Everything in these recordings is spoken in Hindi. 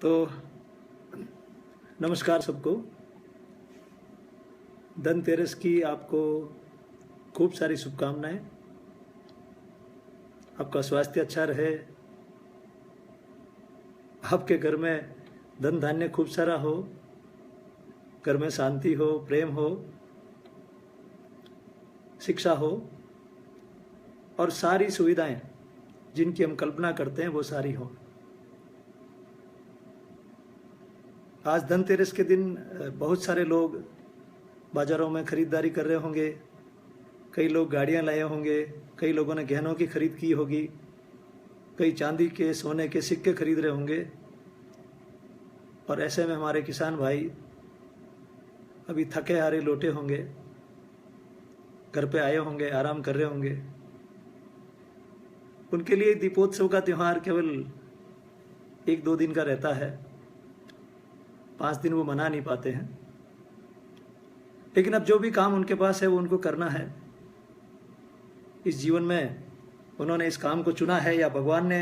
तो नमस्कार सबको। धनतेरस की आपको खूब सारी शुभकामनाएं। आपका स्वास्थ्य अच्छा रहे, आपके घर में धन धान्य खूब सारा हो, घर में शांति हो, प्रेम हो, शिक्षा हो और सारी सुविधाएं जिनकी हम कल्पना करते हैं वो सारी हो। आज धनतेरस के दिन बहुत सारे लोग बाजारों में खरीदारी कर रहे होंगे, कई लोग गाड़ियां लाए होंगे, कई लोगों ने गहनों की खरीद की होगी, कई चांदी के सोने के सिक्के खरीद रहे होंगे। और ऐसे में हमारे किसान भाई अभी थके हारे लौटे होंगे, घर पे आए होंगे, आराम कर रहे होंगे। उनके लिए दीपोत्सव का त्यौहार केवल 1-2 दिन का रहता है, 5 दिन वो मना नहीं पाते हैं। लेकिन अब जो भी काम उनके पास है वो उनको करना है। इस जीवन में उन्होंने इस काम को चुना है या भगवान ने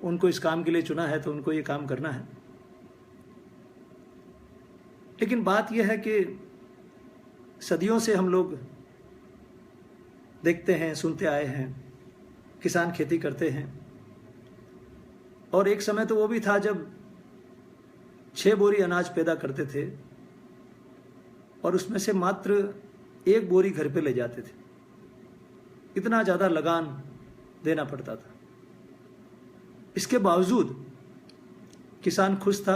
उनको इस काम के लिए चुना है, तो उनको ये काम करना है। लेकिन बात यह है कि सदियों से हम लोग देखते हैं, सुनते आए हैं, किसान खेती करते हैं। और एक समय तो वो भी था जब 6 बोरी अनाज पैदा करते थे और उसमें से मात्र 1 बोरी घर पे ले जाते थे। इतना ज़्यादा लगान देना पड़ता था। इसके बावजूद किसान खुश था,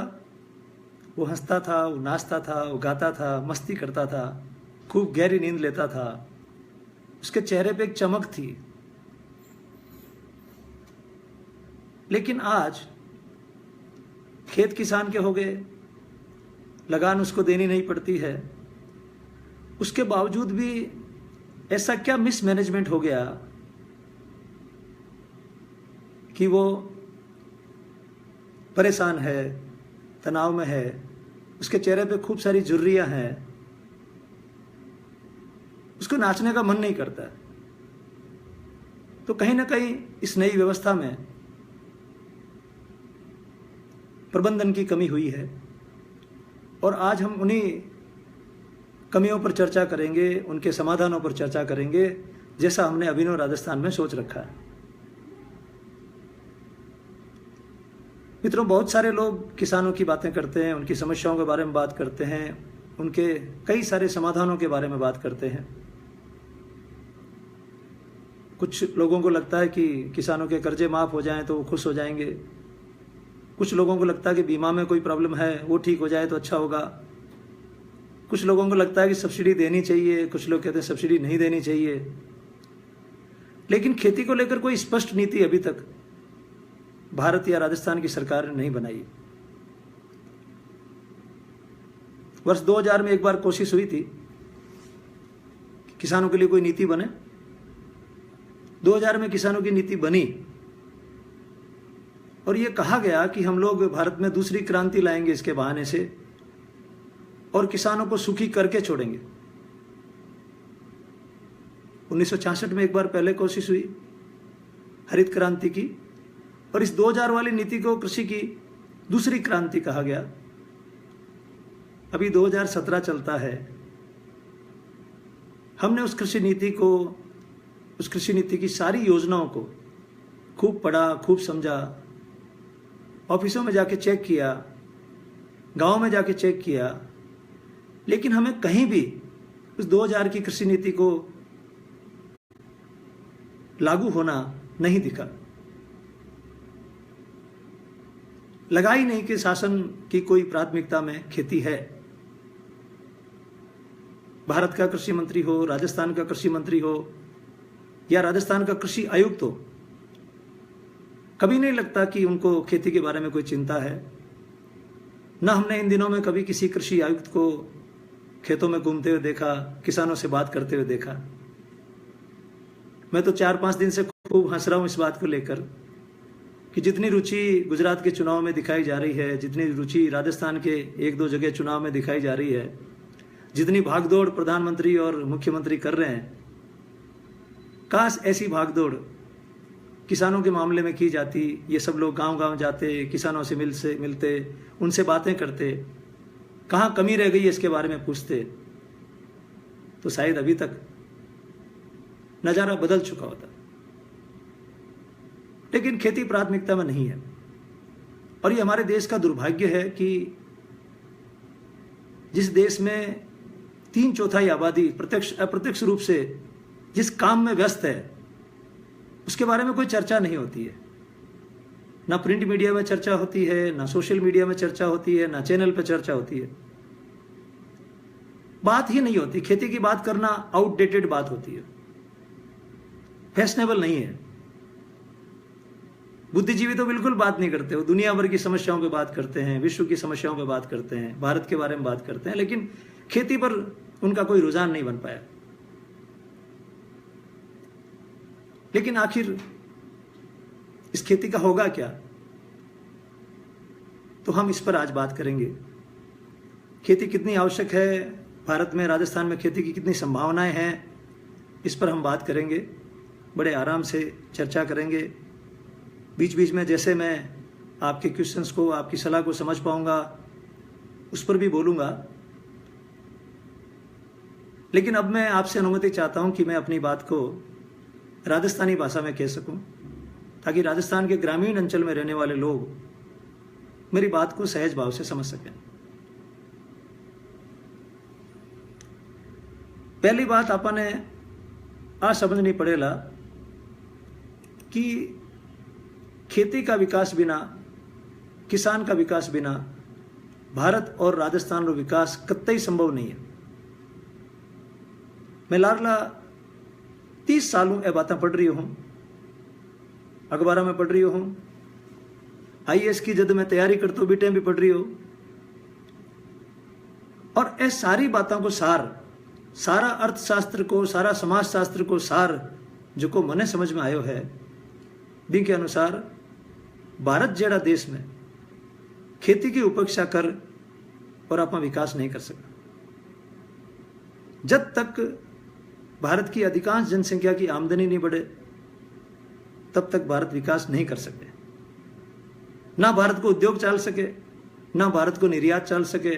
वो हंसता था, वो नाचता था, वो गाता था, मस्ती करता था, खूब गहरी नींद लेता था। उसके चेहरे पे एक चमक थी। लेकिन आज खेत किसान के हो गए, लगान उसको देनी नहीं पड़ती है। उसके बावजूद भी ऐसा क्या मिसमैनेजमेंट हो गया कि वो परेशान है, तनाव में है, उसके चेहरे पे खूब सारी झुर्रियां हैं, उसको नाचने का मन नहीं करता। तो कहीं ना कहीं इस नई व्यवस्था में प्रबंधन की कमी हुई है। और आज हम उन्हीं कमियों पर चर्चा करेंगे, उनके समाधानों पर चर्चा करेंगे, जैसा हमने अभिनव राजस्थान में सोच रखा है। मित्रों, बहुत सारे लोग किसानों की बातें करते हैं, उनकी समस्याओं के बारे में बात करते हैं, उनके कई सारे समाधानों के बारे में बात करते हैं। कुछ लोगों को लगता है कि किसानों के कर्जे माफ हो जाएं तो वो खुश हो जाएंगे। कुछ लोगों को लगता है कि बीमा में कोई प्रॉब्लम है, वो ठीक हो जाए तो अच्छा होगा। कुछ लोगों को लगता है कि सब्सिडी देनी चाहिए, कुछ लोग कहते हैं सब्सिडी नहीं देनी चाहिए। लेकिन खेती को लेकर कोई स्पष्ट नीति अभी तक भारत या राजस्थान की सरकार ने नहीं बनाई। वर्ष 2000 में एक बार कोशिश हुई थी कि किसानों के लिए कोई नीति बने। 2000 में किसानों की नीति बनी और यह कहा गया कि हम लोग भारत में दूसरी क्रांति लाएंगे इसके बहाने से और किसानों को सुखी करके छोड़ेंगे। 1966 में एक बार पहले कोशिश हुई हरित क्रांति की, और इस 2000 वाली नीति को कृषि की दूसरी क्रांति कहा गया। अभी 2017 चलता है। हमने उस कृषि नीति को, उस कृषि नीति की सारी योजनाओं को खूब पढ़ा, खूब समझा, ऑफिसों में जाके चेक किया, गांव में जाके चेक किया। लेकिन हमें कहीं भी उस 2000 की कृषि नीति को लागू होना नहीं दिखा। लगा ही नहीं कि शासन की कोई प्राथमिकता में खेती है। भारत का कृषि मंत्री हो, राजस्थान का कृषि मंत्री हो या राजस्थान का कृषि आयुक्त हो, कभी नहीं लगता कि उनको खेती के बारे में कोई चिंता है। न हमने इन दिनों में कभी किसी कृषि आयुक्त को खेतों में घूमते हुए देखा, किसानों से बात करते हुए देखा। मैं तो 4-5 दिन से खूब हंस रहा हूं इस बात को लेकर कि जितनी रुचि गुजरात के चुनाव में दिखाई जा रही है, जितनी रुचि राजस्थान के 1-2 जगह चुनाव में दिखाई जा रही है, जितनी भागदौड़ प्रधानमंत्री और मुख्यमंत्री कर रहे हैं, काश ऐसी भागदौड़ किसानों के मामले में की जाती। ये सब लोग गांव-गांव जाते, किसानों से मिलते, उनसे बातें करते, कहाँ कमी रह गई है इसके बारे में पूछते, तो शायद अभी तक नज़ारा बदल चुका होता। लेकिन खेती प्राथमिकता में नहीं है, और ये हमारे देश का दुर्भाग्य है कि जिस देश में 3/4 आबादी प्रत्यक्ष अप्रत्यक्ष रूप से जिस काम में व्यस्त है, उसके बारे में कोई चर्चा नहीं होती है। ना प्रिंट मीडिया में चर्चा होती है, ना सोशल मीडिया में चर्चा होती है, ना चैनल पर चर्चा होती है। बात ही नहीं होती। खेती की बात करना आउटडेटेड बात होती है, फैशनेबल नहीं है। बुद्धिजीवी तो बिल्कुल बात नहीं करते, वो दुनिया भर की समस्याओं पे बात करते हैं, विश्व की समस्याओं पे बात करते हैं, भारत के बारे में बात करते हैं, लेकिन खेती पर उनका कोई रुझान नहीं बन पाया। लेकिन आखिर इस खेती का होगा क्या, तो हम इस पर आज बात करेंगे। खेती कितनी आवश्यक है भारत में, राजस्थान में खेती की कितनी संभावनाएं हैं, इस पर हम बात करेंगे, बड़े आराम से चर्चा करेंगे। बीच बीच में जैसे मैं आपके क्वेश्चंस को, आपकी सलाह को समझ पाऊंगा, उस पर भी बोलूंगा। लेकिन अब मैं आपसे अनुमति चाहता हूं कि मैं अपनी बात को राजस्थानी भाषा में कह सकूं, ताकि राजस्थान के ग्रामीण अंचल में रहने वाले लोग मेरी बात को सहज भाव से समझ सकें। पहली बात आपने आ समझनी पड़ेगा कि खेती का विकास बिना, किसान का विकास बिना भारत और राजस्थान रो विकास कतई संभव नहीं है। मैं लारला 30 सालों ए बातें पढ़ रही हूं, अखबारों में पढ़ रही हूं, IAS की जद मैं तैयारी करता हूं बीटे भी पढ़ रही हूं, और ए सारी बातों को सारा अर्थशास्त्र को, सारा समाजशास्त्र को सार जो को मने समझ में आयो है, दी के अनुसार भारत जड़ा देश में खेती की उपेक्षा कर और अपना विकास नहीं कर सकता। जब तक भारत की अधिकांश जनसंख्या की आमदनी नहीं बढ़े, तब तक भारत विकास नहीं कर सकते। ना भारत को उद्योग चल सके, ना भारत को निर्यात चल सके,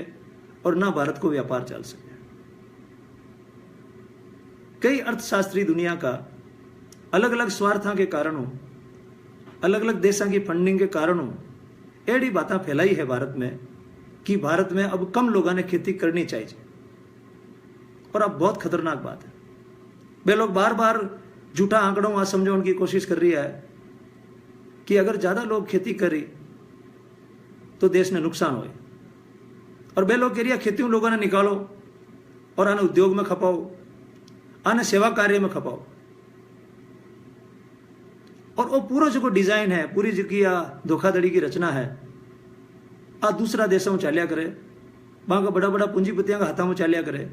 और ना भारत को व्यापार चल सके। कई अर्थशास्त्री दुनिया का अलग अलग स्वार्थों के कारणों, अलग अलग देशों की फंडिंग के कारणों एड़ी बातें फैलाई है भारत में कि भारत में अब कम लोगों ने खेती करनी चाहिए, और अब बहुत खतरनाक बात है। वे लोग बार बार झूठा आंकड़ों आ समझाने की कोशिश कर रही है कि अगर ज्यादा लोग खेती करी तो देश ने नुकसान होए, और वे लोग कह रही है खेती लोगों ने निकालो और आने उद्योग में खपाओ, आने सेवा कार्य में खपाओ। और वो पूरा जो डिजाइन है, पूरी जो की धोखाधड़ी की रचना है, आ दूसरा देशों में चालिया करे, वहां का बड़ा बड़ा पूंजीपतियों का हाथों में चालिया करे,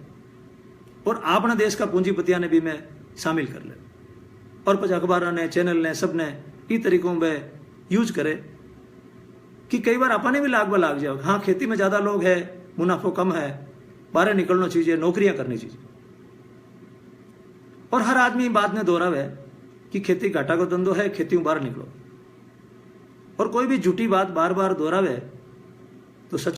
और अपना देश का पूंजीपतियों ने भी में शामिल कर ले, और कुछ अखबारों ने, चैनल ने, सब ने इस तरीकों में यूज करे कि कई बार अपने भी लाग जाओ। हाँ, खेती में ज्यादा लोग है, मुनाफो कम है, बाहर निकलना चाहिए, नौकरियां करनी चाहिए, और हर आदमी बात में दोहरावे कि खेती घाटा का धंधो है, खेती बाहर निकलो। और कोई भी झूठी बात बार बार दोहरावे तो सच